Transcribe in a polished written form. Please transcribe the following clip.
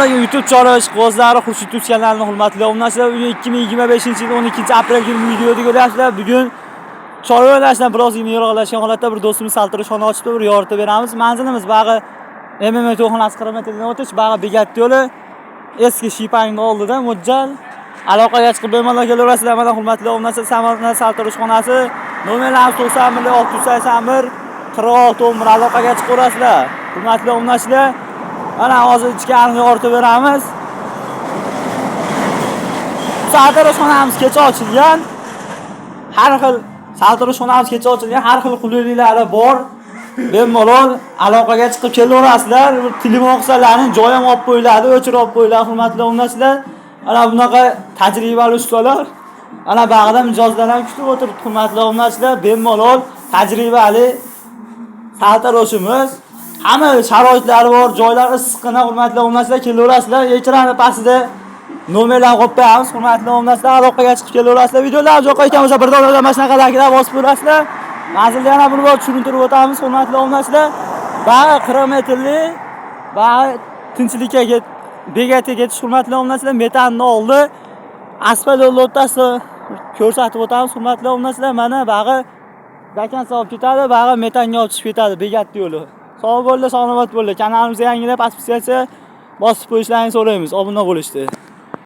alaykum YouTube channel ishqibozlari, Xurshid YouTube kanalining hurmatli obunachilar. Bugun 2025-yil 12-aprel kuni video ko'ryapsizlar. Bugun choy o'ynashdan biroz yiroqlashgan holatda bir do'stimiz saltirishxona ochibdi, bir yoritib beramiz. Manzilimiz bag'i MMA to'yxonasi qirmatildan o'tish, bag'i Bekat yo'li, eski Shipangning oldida mo'ljal. Aloqaga chiqib bemalol kelaverasizlar. Mana hurmatli obunachilar, Samarqand saltirishxonasi, nomerlarimiz 91 681 46 11 aloqaga chiqaverasizlar. Hurmatli obunachilar, ana hozir ichkarini yoritib beramiz. Saltirishxonamiz kecha ochilgan. Har xil saltirishxonamiz kecha ochilgan, har xil qulayliklari bor. Bemalol aloqaga chiqib kelaverasizlar. Telefon qilsalaring joy ham olib qo'yiladi, o'chirib olib qo'yiladi. Hurmatli obunachilar, ana bunaqa tajribali ustalar, ana bag'ida mijozlar ham kutib o'tiribdi. Hurmatli obunachilar, bemalol tajribali saltirishimiz. Hamma sharoitlari bor, joylari issiqqina. Hurmatli obunachilar, kelaverasizlar. Ekranni pastida nomerlarni qo'yib qo'yamiz. Hurmatli obunachilar, aloqaga chiqib kelaverasizlar. Videolar jo'qa ekan bo'lsa bir do'rada mana shunaqa layklar bosib qo'yasizlar. Manzilni yana bir bor tushuntirib o'tamiz. Hurmatli obunachilar, bag'i 40 metrli, bag'i tinchlikka Bekatga ketish. Hurmatli obunachilar, metanni oldi. Asfalt yo'l o'rtasida ko'rsatib o'tamiz. Hurmatli obunachilar, mana bag'i zakansa olib ketadi, bag'i metanga olib chiqib ketadi Bekat yo'li. Sog' bo'linglar, salomat bo'linglar. Kanalimizga yangilab, podpiskatsiya bosib qo'yishlaringizni so'raymiz. Obuna bo'lishdi.